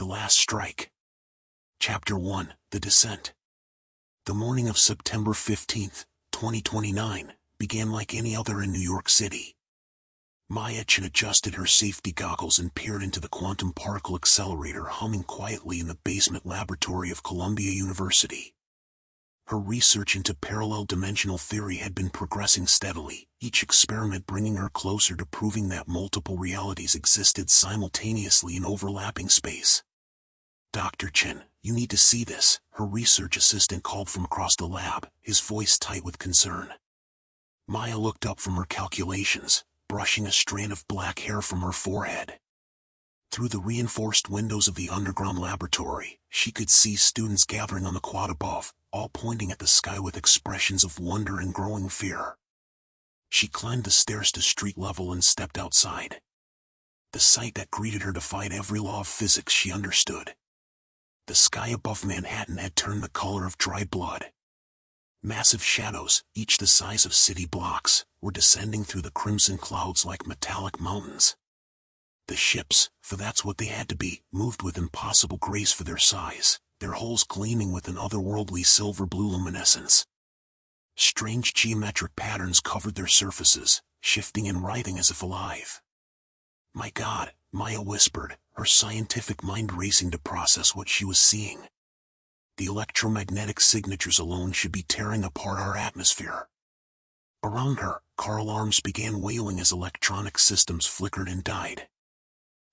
Last Strike. Chapter 1, The Descent. The morning of September 15th, 2029, began like any other in New York City. Maya had adjusted her safety goggles and peered into the quantum particle accelerator humming quietly in the basement laboratory of Columbia University. Her research into parallel dimensional theory had been progressing steadily, each experiment bringing her closer to proving that multiple realities existed simultaneously in overlapping space. "Dr. Chen, you need to see this," her research assistant called from across the lab, his voice tight with concern. Maya looked up from her calculations, brushing a strand of black hair from her forehead. Through the reinforced windows of the underground laboratory, she could see students gathering on the quad above, all pointing at the sky with expressions of wonder and growing fear. She climbed the stairs to street level and stepped outside. The sight that greeted her defied every law of physics she understood. The sky above Manhattan had turned the color of dried blood. Massive shadows, each the size of city blocks, were descending through the crimson clouds like metallic mountains. The ships, for that's what they had to be, moved with impossible grace for their size, their hulls gleaming with an otherworldly silver-blue luminescence. Strange geometric patterns covered their surfaces, shifting and writhing as if alive. "My God," Maya whispered, her scientific mind racing to process what she was seeing. The electromagnetic signatures alone should be tearing apart our atmosphere. Around her, car alarms began wailing as electronic systems flickered and died.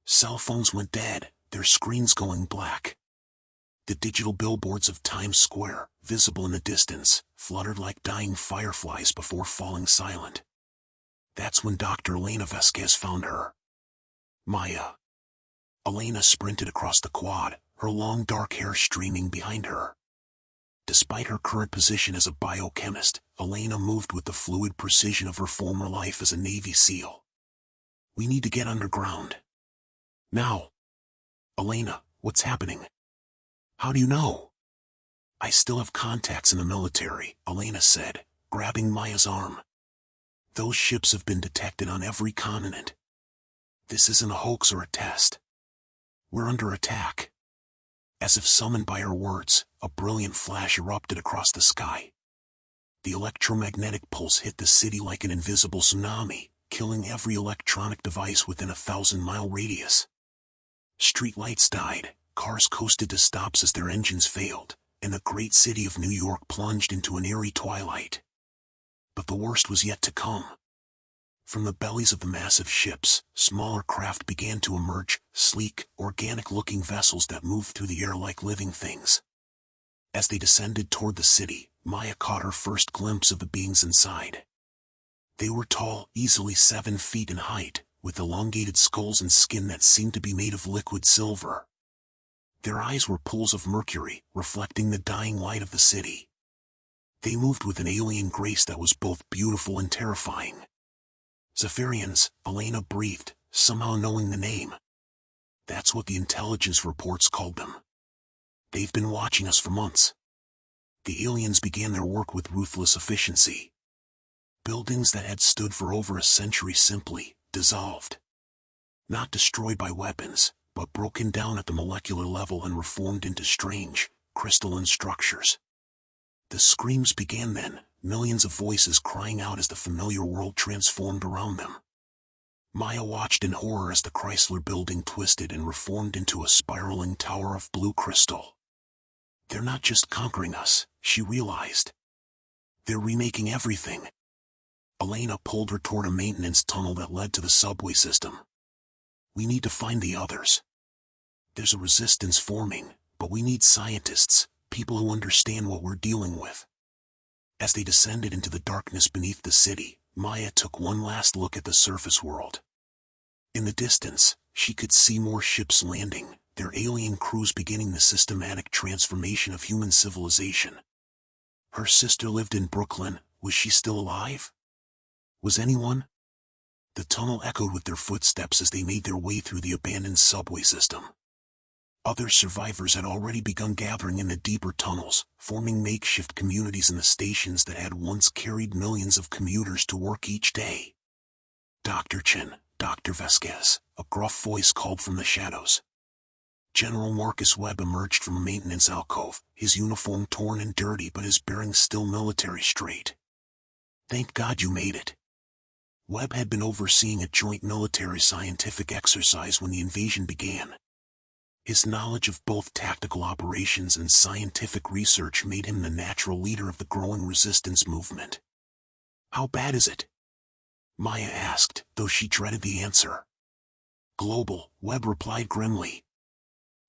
Cell phones went dead, their screens going black. The digital billboards of Times Square, visible in the distance, fluttered like dying fireflies before falling silent. That's when Dr. Elena Vasquez found her. "Maya." Elena sprinted across the quad, her long dark hair streaming behind her. Despite her current position as a biochemist, Elena moved with the fluid precision of her former life as a Navy SEAL. "We need to get underground. Now." "Elena, what's happening?" "How do you know?" "I still have contacts in the military," Elena said, grabbing Maya's arm. "Those ships have been detected on every continent. This isn't a hoax or a test. We're under attack." As if summoned by her words, a brilliant flash erupted across the sky. The electromagnetic pulse hit the city like an invisible tsunami, killing every electronic device within a 1,000-mile radius. Street lights died, cars coasted to stops as their engines failed, and the great city of New York plunged into an eerie twilight. But the worst was yet to come. From the bellies of the massive ships, smaller craft began to emerge, sleek, organic-looking vessels that moved through the air like living things. As they descended toward the city, Maya caught her first glimpse of the beings inside. They were tall, easily 7 feet in height, with elongated skulls and skin that seemed to be made of liquid silver. Their eyes were pools of mercury, reflecting the dying light of the city. They moved with an alien grace that was both beautiful and terrifying. "Zephyrians," Elena breathed, somehow knowing the name. That's what the intelligence reports called them. They've been watching us for months. The aliens began their work with ruthless efficiency. Buildings that had stood for over a century simply dissolved. Not destroyed by weapons, but broken down at the molecular level and reformed into strange, crystalline structures. The screams began then, millions of voices crying out as the familiar world transformed around them. Maya watched in horror as the Chrysler Building twisted and reformed into a spiraling tower of blue crystal. "They're not just conquering us," she realized. "They're remaking everything." Elena pulled her toward a maintenance tunnel that led to the subway system. "We need to find the others. There's a resistance forming, but we need scientists, people who understand what we're dealing with." As they descended into the darkness beneath the city, Maya took one last look at the surface world. In the distance, she could see more ships landing, their alien crews beginning the systematic transformation of human civilization. Her sister lived in Brooklyn. Was she still alive? Was anyone? The tunnel echoed with their footsteps as they made their way through the abandoned subway system. Other survivors had already begun gathering in the deeper tunnels, forming makeshift communities in the stations that had once carried millions of commuters to work each day. "Dr. Chen, Dr. Vasquez," a gruff voice called from the shadows. General Marcus Webb emerged from a maintenance alcove, his uniform torn and dirty but his bearings still military straight. "Thank God you made it." Webb had been overseeing a joint military scientific exercise when the invasion began. His knowledge of both tactical operations and scientific research made him the natural leader of the growing resistance movement. "How bad is it?" Maya asked, though she dreaded the answer. "Global," Webb replied grimly.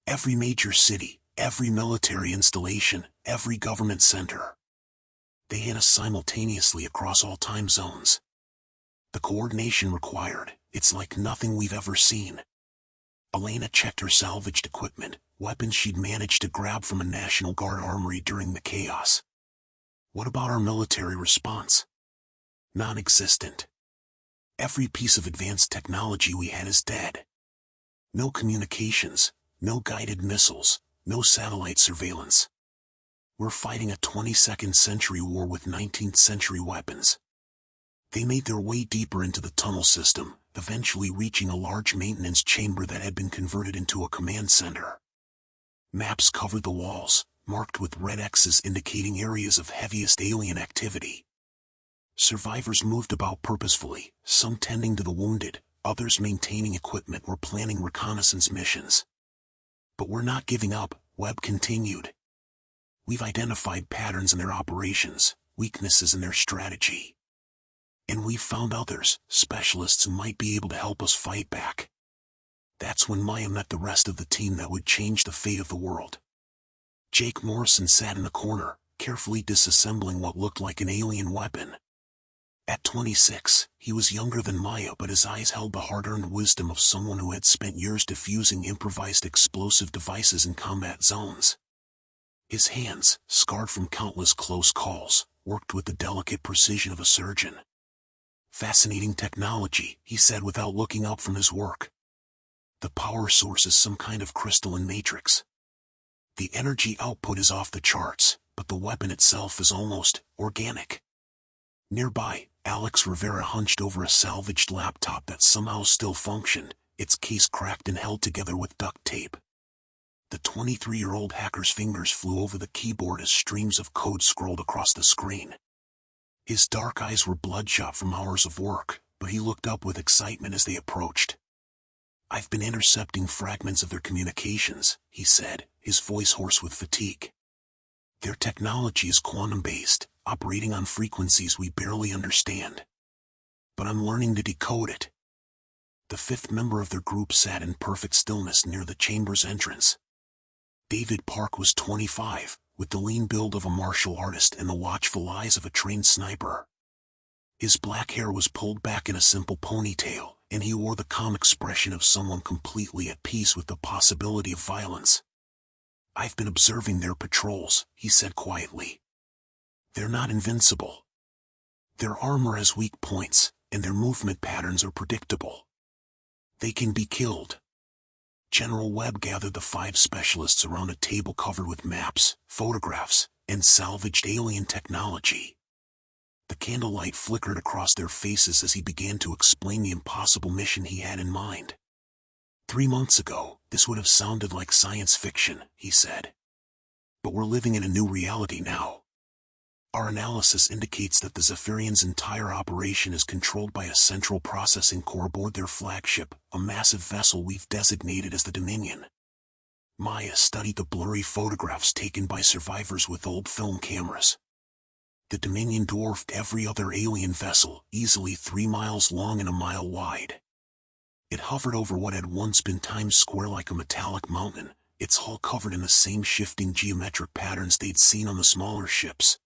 "Every major city, every military installation, every government center. They hit us simultaneously across all time zones. The coordination required, it's like nothing we've ever seen." Elena checked her salvaged equipment, weapons she'd managed to grab from a National Guard armory during the chaos. "What about our military response?" "Non-existent. Every piece of advanced technology we had is dead. No communications, no guided missiles, no satellite surveillance. We're fighting a 22nd century war with 19th century weapons." They made their way deeper into the tunnel system, eventually reaching a large maintenance chamber that had been converted into a command center. Maps covered the walls, marked with red X's indicating areas of heaviest alien activity. Survivors moved about purposefully, some tending to the wounded, others maintaining equipment or planning reconnaissance missions. "But we're not giving up," Webb continued. "We've identified patterns in their operations, weaknesses in their strategy. And we've found others, specialists who might be able to help us fight back." That's when Maya met the rest of the team that would change the fate of the world. Jake Morrison sat in a corner, carefully disassembling what looked like an alien weapon. At 26, he was younger than Maya, but his eyes held the hard-earned wisdom of someone who had spent years defusing improvised explosive devices in combat zones. His hands, scarred from countless close calls, worked with the delicate precision of a surgeon. "Fascinating technology," he said without looking up from his work. "The power source is some kind of crystalline matrix. The energy output is off the charts, but the weapon itself is almost organic." Nearby, Alex Rivera hunched over a salvaged laptop that somehow still functioned, its case cracked and held together with duct tape. The 23-year-old hacker's fingers flew over the keyboard as streams of code scrolled across the screen. His dark eyes were bloodshot from hours of work, but he looked up with excitement as they approached. "I've been intercepting fragments of their communications," he said, his voice hoarse with fatigue. "Their technology is quantum-based, operating on frequencies we barely understand. But I'm learning to decode it." The fifth member of their group sat in perfect stillness near the chamber's entrance. David Park was 25, with the lean build of a martial artist and the watchful eyes of a trained sniper. His black hair was pulled back in a simple ponytail, and he wore the calm expression of someone completely at peace with the possibility of violence. "I've been observing their patrols," he said quietly. "They're not invincible. Their armor has weak points, and their movement patterns are predictable. They can be killed." General Webb gathered the 5 specialists around a table covered with maps, photographs, and salvaged alien technology. The candlelight flickered across their faces as he began to explain the impossible mission he had in mind. 3 months ago, this would have sounded like science fiction, he said. But we're living in a new reality now. Our analysis indicates that the Zephyrians' entire operation is controlled by a central processing core aboard their flagship, a massive vessel we've designated as the Dominion. Maya studied the blurry photographs taken by survivors with old film cameras. The Dominion dwarfed every other alien vessel, easily 3 miles long and a mile wide. It hovered over what had once been Times Square like a metallic mountain, its hull covered in the same shifting geometric patterns they'd seen on the smaller ships.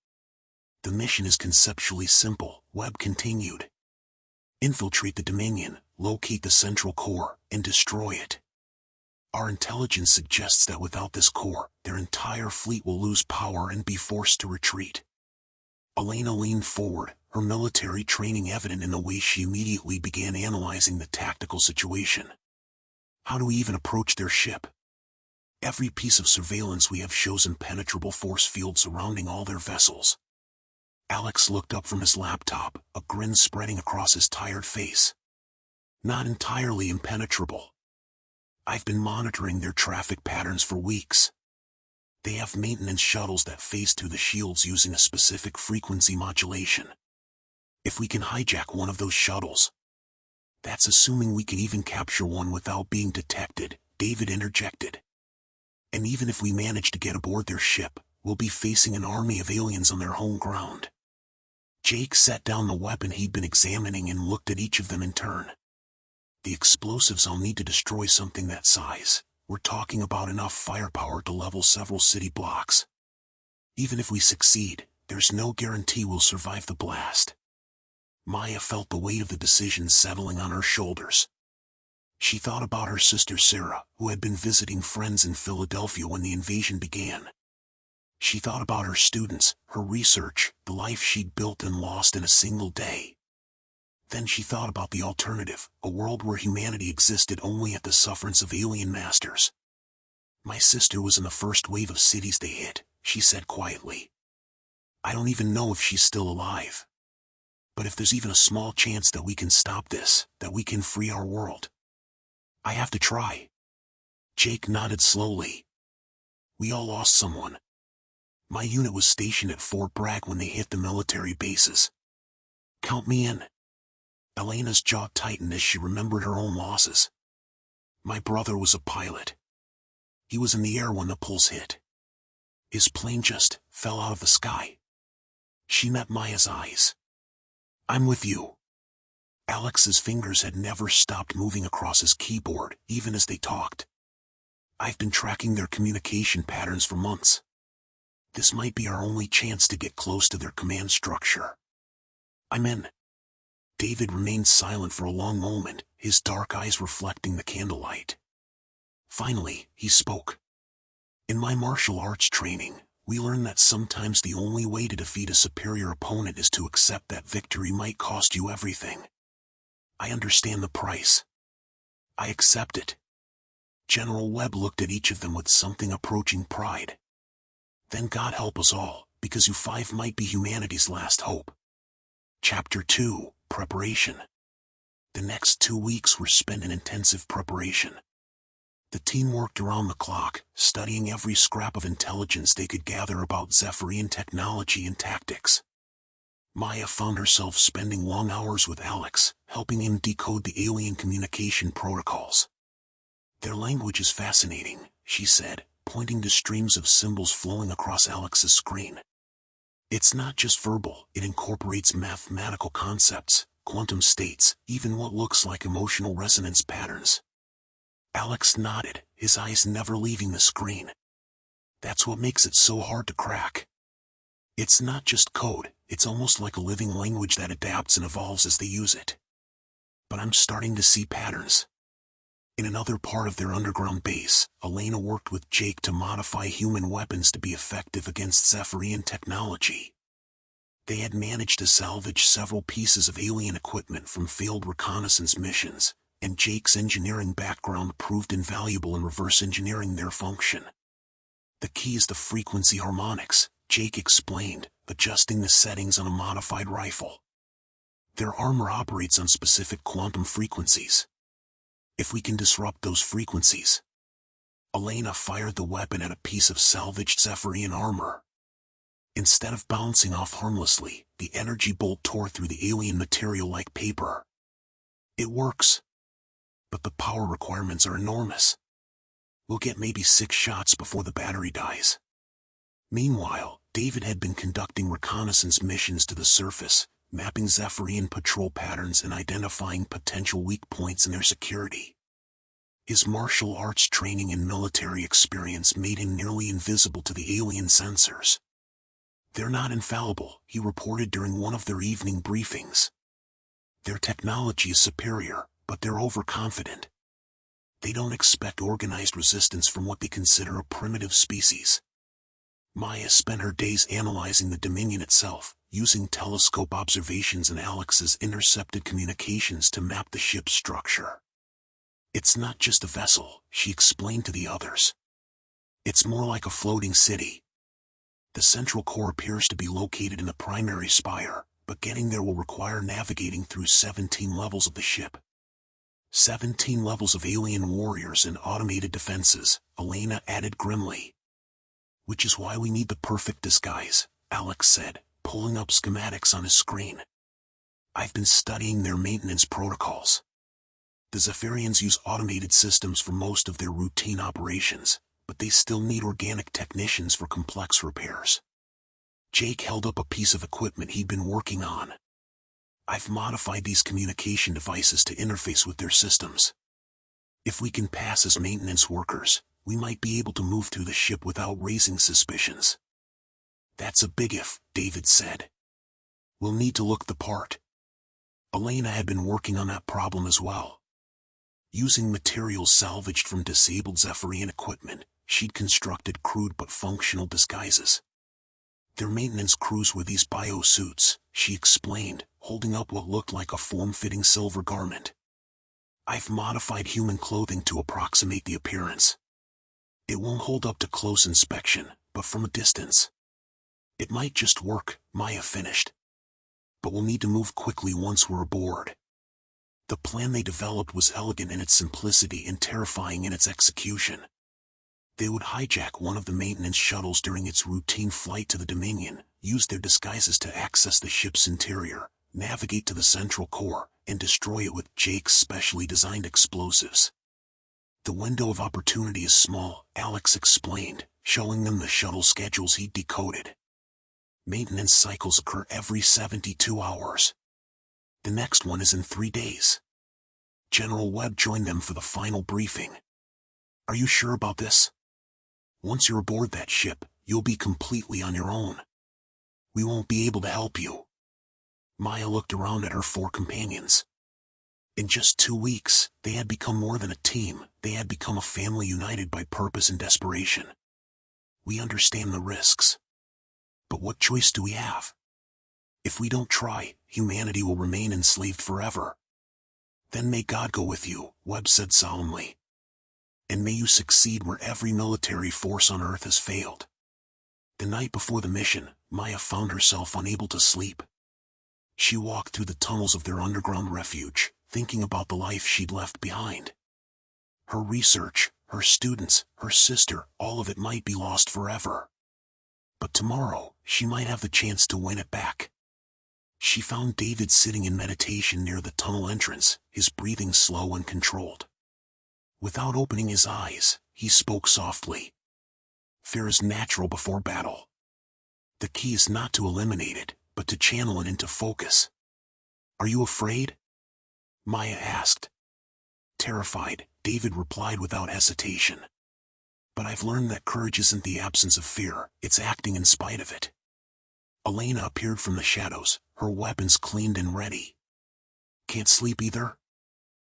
"The mission is conceptually simple," Webb continued. "Infiltrate the Dominion, locate the central core, and destroy it. Our intelligence suggests that without this core, their entire fleet will lose power and be forced to retreat." Elena leaned forward, her military training evident in the way she immediately began analyzing the tactical situation. "How do we even approach their ship? Every piece of surveillance we have shows impenetrable force fields surrounding all their vessels." Alex looked up from his laptop, a grin spreading across his tired face. "Not entirely impenetrable. I've been monitoring their traffic patterns for weeks. They have maintenance shuttles that phase through the shields using a specific frequency modulation. If we can hijack one of those shuttles, that's assuming we can even capture one without being detected, David interjected. And even if we manage to get aboard their ship, we'll be facing an army of aliens on their home ground. Jake set down the weapon he'd been examining and looked at each of them in turn. The explosives I'll need to destroy something that size. We're talking about enough firepower to level several city blocks. Even if we succeed, there's no guarantee we'll survive the blast. Maya felt the weight of the decision settling on her shoulders. She thought about her sister Sarah, who had been visiting friends in Philadelphia when the invasion began. She thought about her students, her research, the life she'd built and lost in a single day. Then she thought about the alternative, a world where humanity existed only at the sufferance of alien masters. My sister was in the first wave of cities they hit, she said quietly. I don't even know if she's still alive. But if there's even a small chance that we can stop this, that we can free our world, I have to try. Jake nodded slowly. We all lost someone. My unit was stationed at Fort Bragg when they hit the military bases. Count me in. Elena's jaw tightened as she remembered her own losses. My brother was a pilot. He was in the air when the pulse hit. His plane just fell out of the sky. She met Maya's eyes. I'm with you. Alex's fingers had never stopped moving across his keyboard, even as they talked. I've been tracking their communication patterns for months. This might be our only chance to get close to their command structure. I'm in. David remained silent for a long moment, his dark eyes reflecting the candlelight. Finally, he spoke. In my martial arts training, we learned that sometimes the only way to defeat a superior opponent is to accept that victory might cost you everything. I understand the price. I accept it. General Webb looked at each of them with something approaching pride. Then God help us all, because you five might be humanity's last hope. Chapter 2, Preparation. The next 2 weeks were spent in intensive preparation. The team worked around the clock, studying every scrap of intelligence they could gather about Zephyrian technology and tactics. Maya found herself spending long hours with Alex, helping him decode the alien communication protocols. Their language is fascinating, she said, pointing to streams of symbols flowing across Alex's screen. It's not just verbal, it incorporates mathematical concepts, quantum states, even what looks like emotional resonance patterns. Alex nodded, his eyes never leaving the screen. That's what makes it so hard to crack. It's not just code, it's almost like a living language that adapts and evolves as they use it. But I'm starting to see patterns. In another part of their underground base, Elena worked with Jake to modify human weapons to be effective against Zephyrian technology. They had managed to salvage several pieces of alien equipment from failed reconnaissance missions, and Jake's engineering background proved invaluable in reverse engineering their function. The key is the frequency harmonics, Jake explained, adjusting the settings on a modified rifle. Their armor operates on specific quantum frequencies. If we can disrupt those frequencies. Elena fired the weapon at a piece of salvaged Zephyrian armor. Instead of bouncing off harmlessly, the energy bolt tore through the alien material like paper. It works. But the power requirements are enormous. We'll get maybe 6 shots before the battery dies. Meanwhile, David had been conducting reconnaissance missions to the surface, mapping Zephyrian patrol patterns and identifying potential weak points in their security. His martial arts training and military experience made him nearly invisible to the alien sensors. They're not infallible, he reported during one of their evening briefings. Their technology is superior, but they're overconfident. They don't expect organized resistance from what they consider a primitive species. Maya spent her days analyzing the Dominion itself, using telescope observations and Alex's intercepted communications to map the ship's structure. It's not just a vessel, she explained to the others. It's more like a floating city. The central core appears to be located in the primary spire, but getting there will require navigating through 17 levels of the ship. 17 levels of alien warriors and automated defenses, Elena added grimly. Which is why we need the perfect disguise, Alex said, pulling up schematics on his screen. I've been studying their maintenance protocols. The Zephyrians use automated systems for most of their routine operations, but they still need organic technicians for complex repairs. Jake held up a piece of equipment he'd been working on. I've modified these communication devices to interface with their systems. If we can pass as maintenance workers, we might be able to move through the ship without raising suspicions. That's a big if, David said. We'll need to look the part. Elena had been working on that problem as well. Using materials salvaged from disabled Zephyrian equipment, she'd constructed crude but functional disguises. Their maintenance crews were these biosuits, she explained, holding up what looked like a form-fitting silver garment. I've modified human clothing to approximate the appearance. It won't hold up to close inspection, but from a distance. It might just work, Maya finished. But we'll need to move quickly once we're aboard. The plan they developed was elegant in its simplicity and terrifying in its execution. They would hijack one of the maintenance shuttles during its routine flight to the Dominion, use their disguises to access the ship's interior, navigate to the central core, and destroy it with Jake's specially designed explosives. The window of opportunity is small, Alex explained, showing them the shuttle schedules he'd decoded. Maintenance cycles occur every 72 hours. The next one is in 3 days. General Webb joined them for the final briefing. Are you sure about this? Once you're aboard that ship, you'll be completely on your own. We won't be able to help you. Maya looked around at her 4 companions. In just 2 weeks, they had become more than a team. They had become a family united by purpose and desperation. We understand the risks. But what choice do we have? If we don't try, humanity will remain enslaved forever. Then may God go with you, Webb said solemnly. And may you succeed where every military force on Earth has failed. The night before the mission, Maya found herself unable to sleep. She walked through the tunnels of their underground refuge, thinking about the life she'd left behind. Her research, her students, her sister, all of it might be lost forever. But tomorrow, she might have the chance to win it back. She found David sitting in meditation near the tunnel entrance, his breathing slow and controlled. Without opening his eyes, he spoke softly. Fear is natural before battle. The key is not to eliminate it, but to channel it into focus. Are you afraid? Maya asked. Terrified, David replied without hesitation. But I've learned that courage isn't the absence of fear, it's acting in spite of it. Elena appeared from the shadows, her weapons cleaned and ready. Can't sleep either?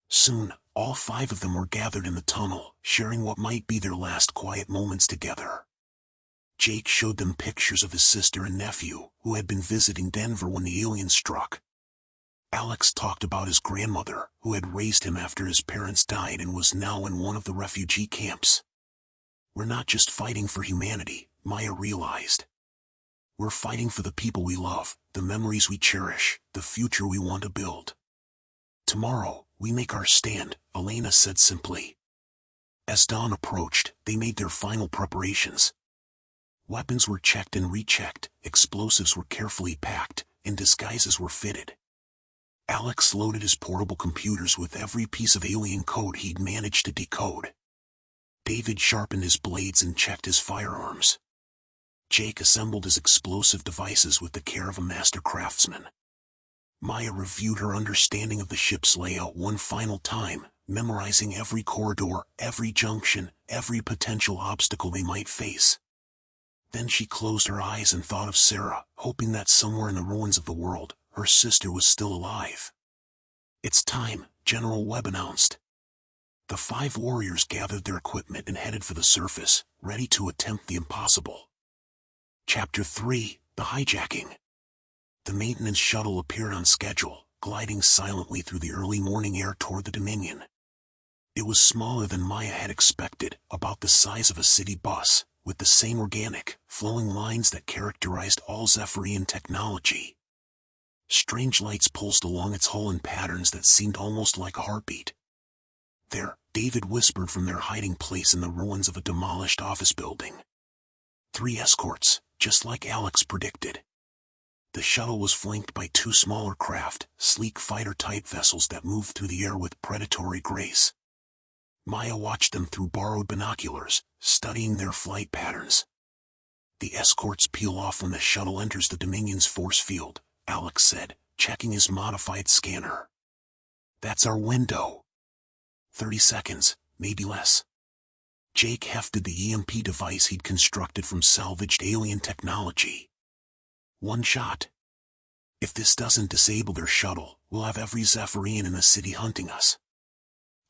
Soon, all 5 of them were gathered in the tunnel, sharing what might be their last quiet moments together. Jake showed them pictures of his sister and nephew, who had been visiting Denver when the aliens struck. Alex talked about his grandmother, who had raised him after his parents died and was now in one of the refugee camps. We're not just fighting for humanity, Maya realized. We're fighting for the people we love, the memories we cherish, the future we want to build. Tomorrow, we make our stand, Elena said simply. As dawn approached, they made their final preparations. Weapons were checked and rechecked, explosives were carefully packed, and disguises were fitted. Alex loaded his portable computers with every piece of alien code he'd managed to decode. David sharpened his blades and checked his firearms. Jake assembled his explosive devices with the care of a master craftsman. Maya reviewed her understanding of the ship's layout one final time, memorizing every corridor, every junction, every potential obstacle they might face. Then she closed her eyes and thought of Sarah, hoping that somewhere in the ruins of the world, her sister was still alive. It's time, General Webb announced. The 5 warriors gathered their equipment and headed for the surface, ready to attempt the impossible. Chapter 3, The Hijacking. The maintenance shuttle appeared on schedule, gliding silently through the early morning air toward the Dominion. It was smaller than Maya had expected, about the size of a city bus, with the same organic, flowing lines that characterized all Zephyrian technology. Strange lights pulsed along its hull in patterns that seemed almost like a heartbeat. There, David whispered from their hiding place in the ruins of a demolished office building. 3 escorts, just like Alex predicted. The shuttle was flanked by 2 smaller craft, sleek fighter-type vessels that moved through the air with predatory grace. Maya watched them through borrowed binoculars, studying their flight patterns. The escorts peel off when the shuttle enters the Dominion's force field, Alex said, checking his modified scanner. That's our window. 30 seconds, maybe less. Jake hefted the EMP device he'd constructed from salvaged alien technology. 1 shot. If this doesn't disable their shuttle, we'll have every Zephyrian in the city hunting us.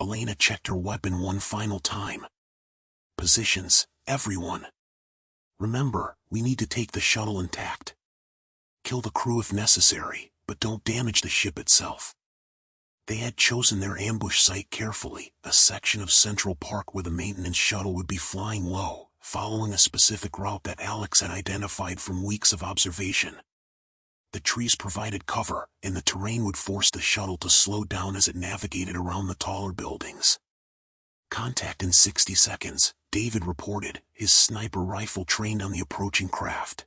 Elena checked her weapon one final time. Positions, everyone. Remember, we need to take the shuttle intact. Kill the crew if necessary, but don't damage the ship itself. They had chosen their ambush site carefully, a section of Central Park where the maintenance shuttle would be flying low, following a specific route that Alex had identified from weeks of observation. The trees provided cover, and the terrain would force the shuttle to slow down as it navigated around the taller buildings. Contact in 60 seconds, David reported, his sniper rifle trained on the approaching craft.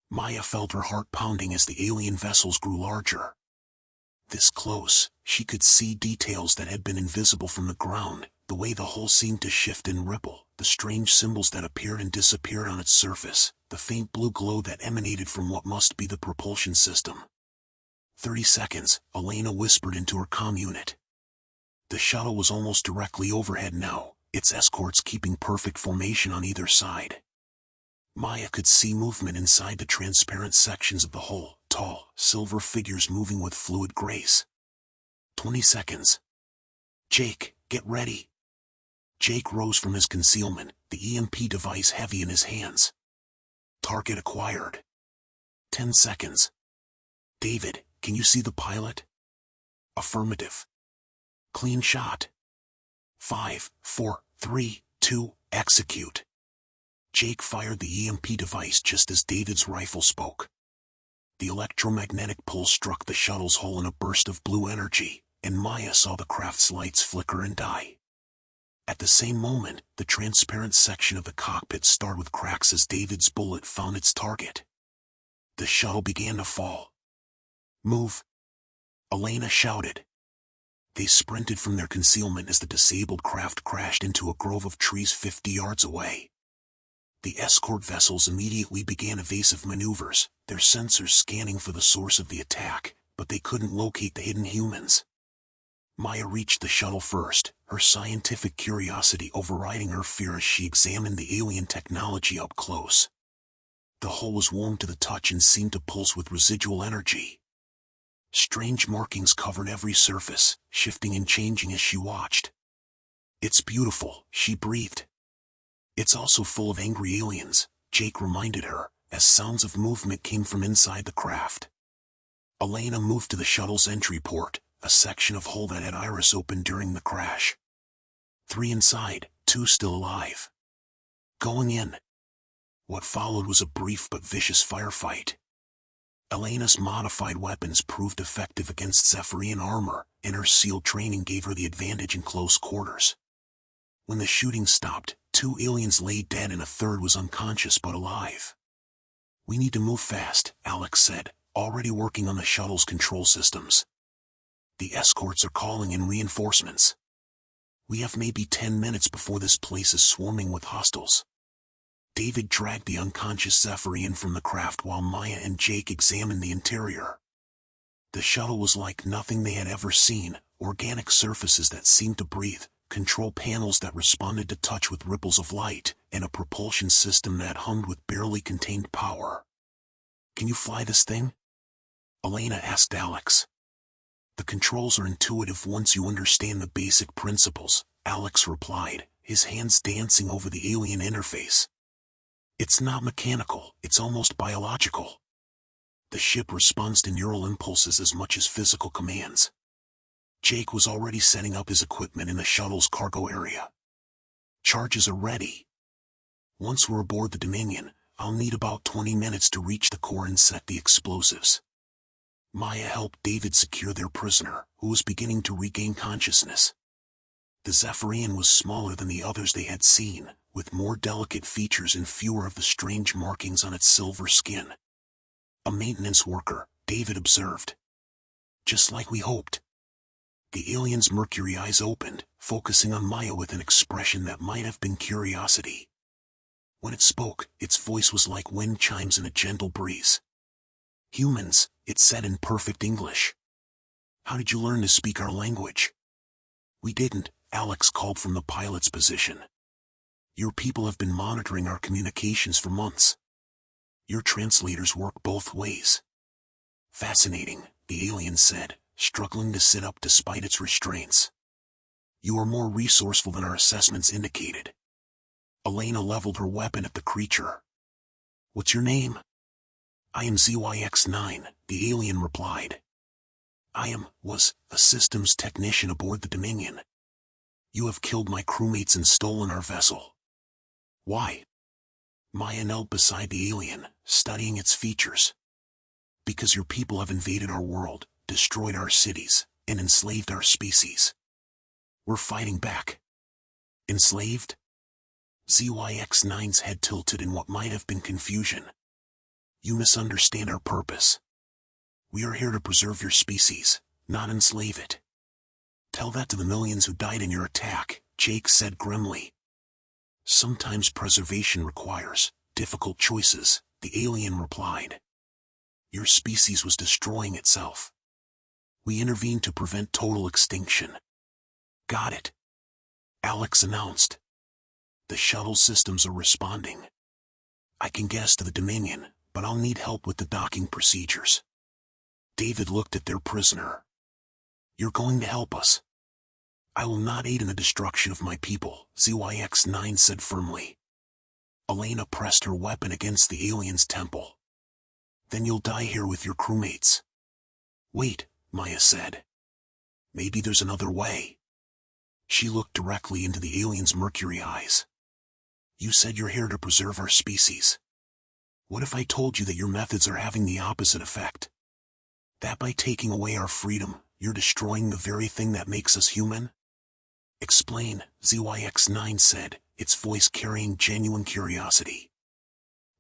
Maya felt her heart pounding as the alien vessels grew larger. This close, she could see details that had been invisible from the ground, the way the hull seemed to shift and ripple, the strange symbols that appeared and disappeared on its surface, the faint blue glow that emanated from what must be the propulsion system. 30 seconds, Elena whispered into her comm unit. The shuttle was almost directly overhead now, its escorts keeping perfect formation on either side. Maya could see movement inside the transparent sections of the hull, tall, silver figures moving with fluid grace. 20 seconds. Jake, get ready. Jake rose from his concealment, the EMP device heavy in his hands. Target acquired. 10 seconds. David, can you see the pilot? Affirmative. Clean shot. 5, 4, 3, 2, execute. Jake fired the EMP device just as David's rifle spoke. The electromagnetic pulse struck the shuttle's hull in a burst of blue energy, and Maya saw the craft's lights flicker and die. At the same moment, the transparent section of the cockpit starred with cracks as David's bullet found its target. The shuttle began to fall. Move! Elena shouted. They sprinted from their concealment as the disabled craft crashed into a grove of trees 50 yards away. The escort vessels immediately began evasive maneuvers, their sensors scanning for the source of the attack, but they couldn't locate the hidden humans. Maya reached the shuttle first, her scientific curiosity overriding her fear as she examined the alien technology up close. The hull was warm to the touch and seemed to pulse with residual energy. Strange markings covered every surface, shifting and changing as she watched. It's beautiful, she breathed. It's also full of angry aliens, Jake reminded her, as sounds of movement came from inside the craft. Elena moved to the shuttle's entry port, a section of hull that had iris open during the crash. 3 inside, 2 still alive. Going in. What followed was a brief but vicious firefight. Elena's modified weapons proved effective against Zephyrian armor, and her SEAL training gave her the advantage in close quarters. When the shooting stopped, 2 aliens lay dead and a third was unconscious but alive. We need to move fast, Alex said, already working on the shuttle's control systems. The escorts are calling in reinforcements. We have maybe 10 minutes before this place is swarming with hostiles. David dragged the unconscious Zephyrian from the craft while Maya and Jake examined the interior. The shuttle was like nothing they had ever seen, organic surfaces that seemed to breathe, control panels that responded to touch with ripples of light, and a propulsion system that hummed with barely contained power. Can you fly this thing? Elena asked Alex. The controls are intuitive once you understand the basic principles, Alex replied, his hands dancing over the alien interface. It's not mechanical, it's almost biological. The ship responds to neural impulses as much as physical commands. Jake was already setting up his equipment in the shuttle's cargo area. Charges are ready. Once we're aboard the Dominion, I'll need about 20 minutes to reach the core and set the explosives. Maya helped David secure their prisoner, who was beginning to regain consciousness. The Zephyrian was smaller than the others they had seen, with more delicate features and fewer of the strange markings on its silver skin. A maintenance worker, David observed. Just like we hoped. The alien's mercury eyes opened, focusing on Maya with an expression that might have been curiosity. When it spoke, its voice was like wind chimes in a gentle breeze. "Humans," it said in perfect English. "How did you learn to speak our language?" "We didn't," Alex called from the pilot's position. "Your people have been monitoring our communications for months. Your translators work both ways." "Fascinating," the alien said, struggling to sit up despite its restraints. "You are more resourceful than our assessments indicated." Elena leveled her weapon at the creature. "What's your name?" "I am ZYX9, the alien replied. Was a systems technician aboard the Dominion. You have killed my crewmates and stolen our vessel." "Why?" Maya knelt beside the alien, studying its features. "Because your people have invaded our world, destroyed our cities, and enslaved our species. We're fighting back." "Enslaved?" ZYX9's head tilted in what might have been confusion. "You misunderstand our purpose. We are here to preserve your species, not enslave it." "Tell that to the millions who died in your attack," Jake said grimly. "Sometimes preservation requires difficult choices," the alien replied. "Your species was destroying itself. We intervened to prevent total extinction." "Got it," Alex announced. "The shuttle systems are responding. I can guess to the Dominion, but I'll need help with the docking procedures." David looked at their prisoner. "You're going to help us?" "I will not aid in the destruction of my people," ZYX9 said firmly. Elena pressed her weapon against the alien's temple. "Then you'll die here with your crewmates." "Wait," Maya said. "Maybe there's another way." She looked directly into the alien's mercury eyes. "You said you're here to preserve our species. What if I told you that your methods are having the opposite effect? That by taking away our freedom, you're destroying the very thing that makes us human?" "Explain," ZYX9 said, its voice carrying genuine curiosity.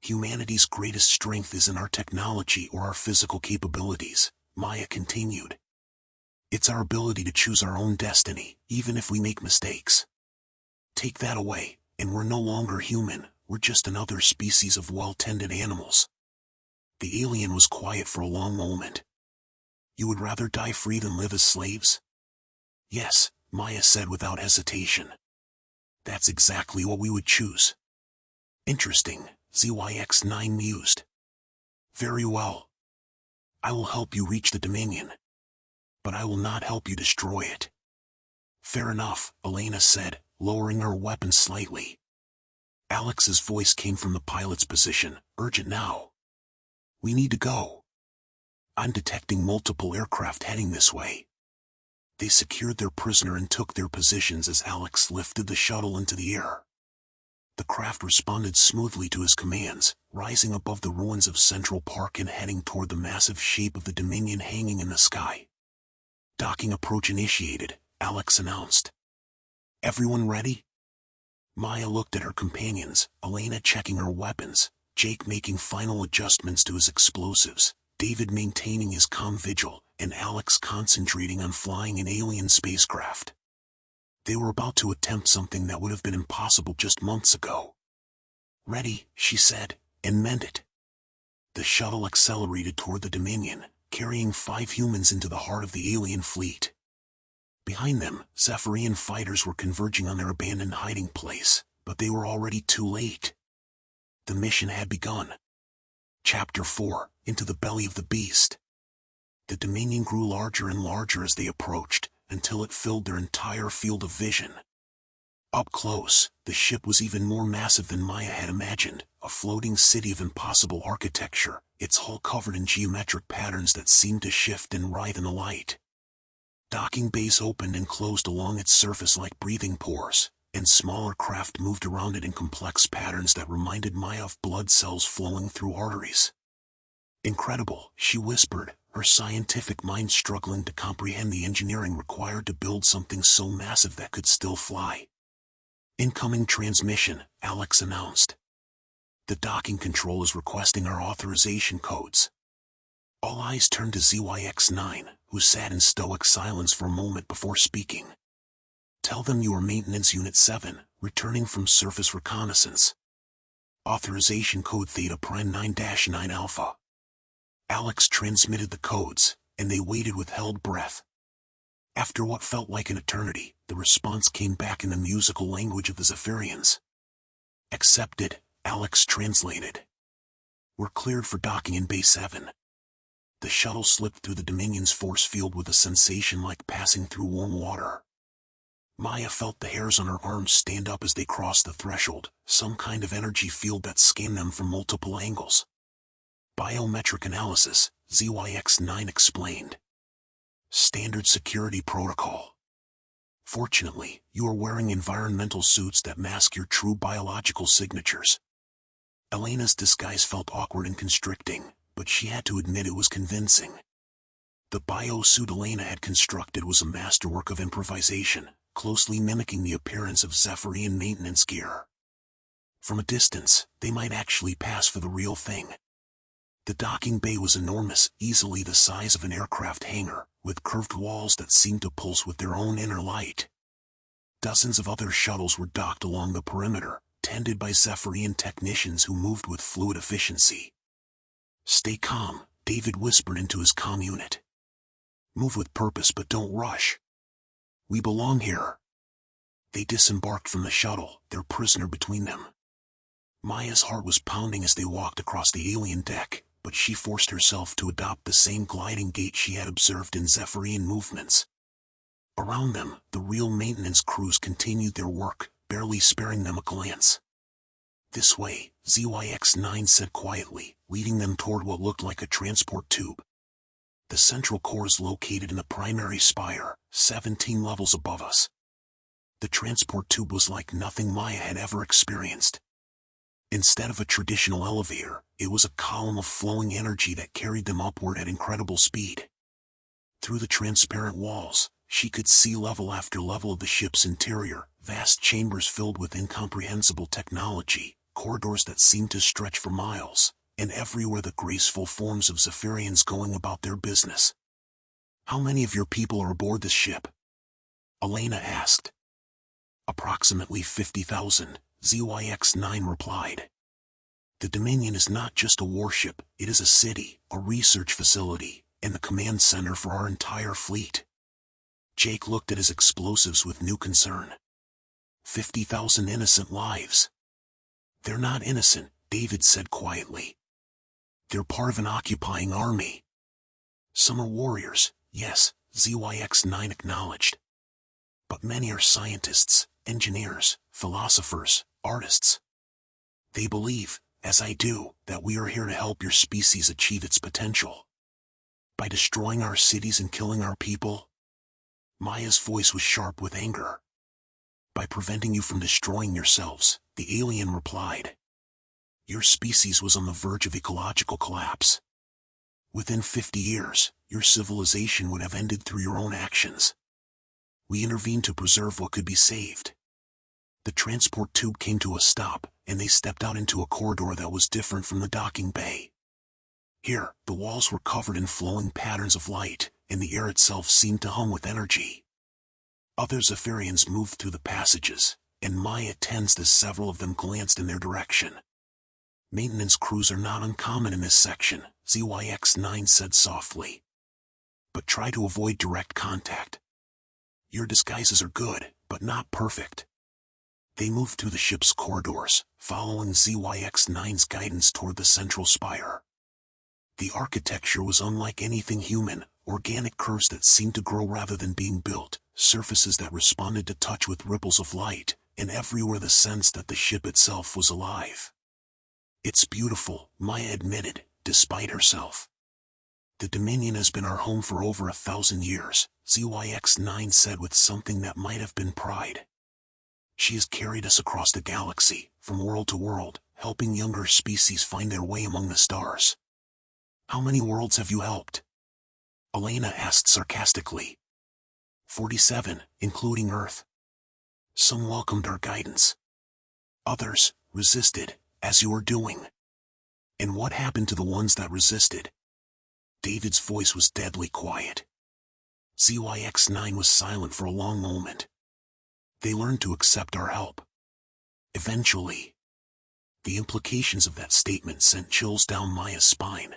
"Humanity's greatest strength isn't our technology or our physical capabilities," Maya continued. "It's our ability to choose our own destiny, even if we make mistakes. Take that away, and we're no longer human, we're just another species of well-tended animals." The alien was quiet for a long moment. "You would rather die free than live as slaves?" "Yes," Maya said without hesitation. "That's exactly what we would choose." "Interesting," ZYX9 mused. "Very well. I will help you reach the Dominion. But I will not help you destroy it." "Fair enough," Elena said, lowering her weapon slightly. Alex's voice came from the pilot's position, "Urgent now. We need to go. I'm detecting multiple aircraft heading this way." They secured their prisoner and took their positions as Alex lifted the shuttle into the air. The craft responded smoothly to his commands, rising above the ruins of Central Park and heading toward the massive shape of the Dominion hanging in the sky. "Docking approach initiated," Alex announced. "Everyone ready?" Maya looked at her companions, Elena checking her weapons, Jake making final adjustments to his explosives, David maintaining his calm vigil, and Alex concentrating on flying an alien spacecraft. They were about to attempt something that would have been impossible just months ago. "Ready," she said, and meant it. The shuttle accelerated toward the Dominion, carrying 5 humans into the heart of the alien fleet. Behind them, Zephyrian fighters were converging on their abandoned hiding place, but they were already too late. The mission had begun. Chapter 4, Into the Belly of the Beast. The Dominion grew larger and larger as they approached, until it filled their entire field of vision. Up close, the ship was even more massive than Maya had imagined, a floating city of impossible architecture, its hull covered in geometric patterns that seemed to shift and writhe in the light. Docking bays opened and closed along its surface like breathing pores, and smaller craft moved around it in complex patterns that reminded Maya of blood cells flowing through arteries. "Incredible," she whispered, her scientific mind struggling to comprehend the engineering required to build something so massive that could still fly. "Incoming transmission," Alex announced. "The docking control is requesting our authorization codes." All eyes turned to ZYX-9, who sat in stoic silence for a moment before speaking. "Tell them you are Maintenance Unit 7, returning from surface reconnaissance. Authorization code Theta Prime 9-9 Alpha." Alex transmitted the codes, and they waited with held breath. After what felt like an eternity, the response came back in the musical language of the Zephyrians. "Accepted," Alex translated. "We're cleared for docking in Bay 7. The shuttle slipped through the Dominion's force field with a sensation like passing through warm water. Maya felt the hairs on her arms stand up as they crossed the threshold, some kind of energy field that scanned them from multiple angles. "Biometric analysis," ZYX-9 explained. "Standard security protocol. Fortunately, you are wearing environmental suits that mask your true biological signatures." Elena's disguise felt awkward and constricting, but she had to admit it was convincing. The biosuit Elena had constructed was a masterwork of improvisation, closely mimicking the appearance of Zephyrian maintenance gear. From a distance, they might actually pass for the real thing. The docking bay was enormous, easily the size of an aircraft hangar, with curved walls that seemed to pulse with their own inner light. Dozens of other shuttles were docked along the perimeter, tended by Zephyrian technicians who moved with fluid efficiency. "Stay calm," David whispered into his comm unit. "Move with purpose but don't rush. We belong here." They disembarked from the shuttle, their prisoner between them. Maya's heart was pounding as they walked across the alien deck, but she forced herself to adopt the same gliding gait she had observed in Zephyrian movements. Around them, the real maintenance crews continued their work, barely sparing them a glance. "This way," ZYX-9 said quietly, leading them toward what looked like a transport tube. "The central core is located in the primary spire, 17 levels above us." The transport tube was like nothing Maya had ever experienced. Instead of a traditional elevator, it was a column of flowing energy that carried them upward at incredible speed. Through the transparent walls, she could see level after level of the ship's interior, vast chambers filled with incomprehensible technology, corridors that seemed to stretch for miles, and everywhere the graceful forms of Zephyrians going about their business. "How many of your people are aboard this ship?" Elena asked. "Approximately 50,000, ZYX-9 replied. "The Dominion is not just a warship, it is a city, a research facility, and the command center for our entire fleet." Jake looked at his explosives with new concern. 50,000 innocent lives. "They're not innocent," David said quietly. "They're part of an occupying army." "Some are warriors, yes," ZYX-9 acknowledged. "But many are scientists, engineers, philosophers, artists. They believe, as I do, that we are here to help your species achieve its potential. By destroying our cities and killing our people." Maya's voice was sharp with anger. "By preventing you from destroying yourselves," the alien replied. "Your species was on the verge of ecological collapse. Within 50 years, your civilization would have ended through your own actions. We intervened to preserve what could be saved." The transport tube came to a stop, and they stepped out into a corridor that was different from the docking bay. Here, the walls were covered in flowing patterns of light, and the air itself seemed to hum with energy. Other Zephyrians moved through the passages, and Maya tensed as several of them glanced in their direction. "Maintenance crews are not uncommon in this section," ZYX-9 said softly. "But try to avoid direct contact. Your disguises are good, but not perfect." They moved through the ship's corridors, following ZYX-9's guidance toward the central spire. The architecture was unlike anything human, organic curves that seemed to grow rather than being built, surfaces that responded to touch with ripples of light, and everywhere the sense that the ship itself was alive. "It's beautiful," Maya admitted, despite herself. "The Dominion has been our home for over 1,000 years, ZYX-9 said with something that might have been pride. "She has carried us across the galaxy, from world to world, helping younger species find their way among the stars." "How many worlds have you helped?" Elena asked sarcastically. 47, including Earth. Some welcomed our guidance. Others resisted, as you are doing. And what happened to the ones that resisted? David's voice was deadly quiet. ZYX9 was silent for a long moment. They learned to accept our help. Eventually. The implications of that statement sent chills down Maya's spine.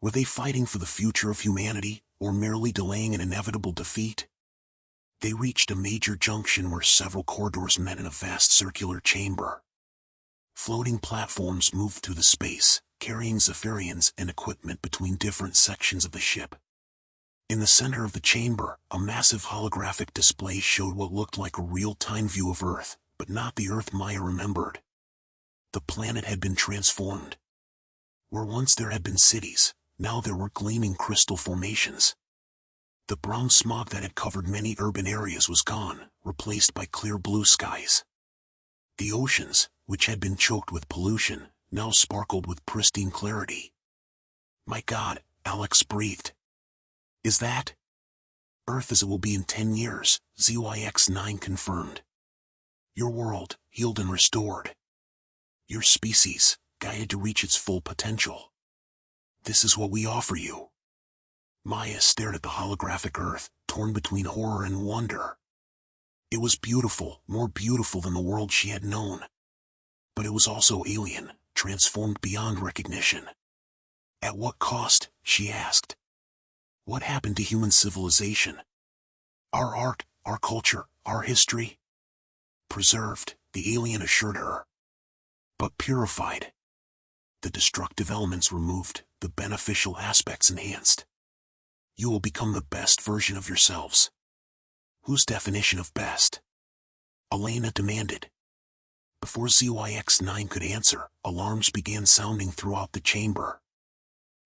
Were they fighting for the future of humanity, or merely delaying an inevitable defeat? They reached a major junction where several corridors met in a vast circular chamber. Floating platforms moved through the space, carrying Zephyrians and equipment between different sections of the ship. In the center of the chamber, a massive holographic display showed what looked like a real-time view of Earth, but not the Earth Maya remembered. The planet had been transformed. Where once there had been cities, now there were gleaming crystal formations. The brown smog that had covered many urban areas was gone, replaced by clear blue skies. The oceans, which had been choked with pollution, now sparkled with pristine clarity. My God, Alex breathed. Is that Earth as it will be in 10 years, ZYX9 confirmed. Your world, healed and restored. Your species, guided to reach its full potential. This is what we offer you. Maya stared at the holographic Earth, torn between horror and wonder. It was beautiful, more beautiful than the world she had known. But it was also alien, transformed beyond recognition. At what cost, she asked. What happened to human civilization? Our art, our culture, our history? Preserved, the alien assured her. But purified. The destructive elements removed, the beneficial aspects enhanced. You will become the best version of yourselves. Whose definition of best? Elena demanded. Before ZYX9 could answer, alarms began sounding throughout the chamber.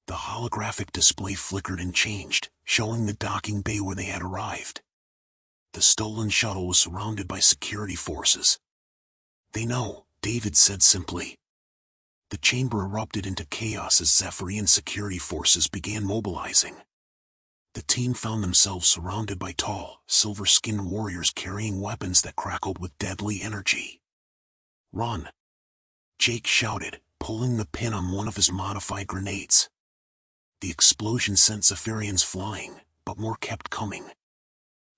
The holographic display flickered and changed, showing the docking bay where they had arrived. The stolen shuttle was surrounded by security forces. They know, David said simply. The chamber erupted into chaos as Zephyrian security forces began mobilizing. The team found themselves surrounded by tall, silver-skinned warriors carrying weapons that crackled with deadly energy. Run! Jake shouted, pulling the pin on one of his modified grenades. The explosion sent Zephyrians flying, but more kept coming.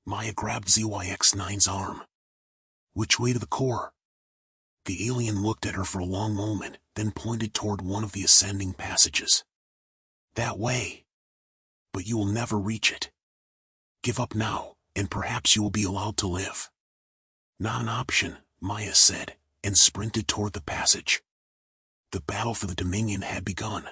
Maya grabbed ZYX9's arm. Which way to the core? The alien looked at her for a long moment, then pointed toward one of the ascending passages. That way. But you will never reach it. Give up now, and perhaps you will be allowed to live. Not an option, Maya said, and sprinted toward the passage. The battle for the Dominion had begun.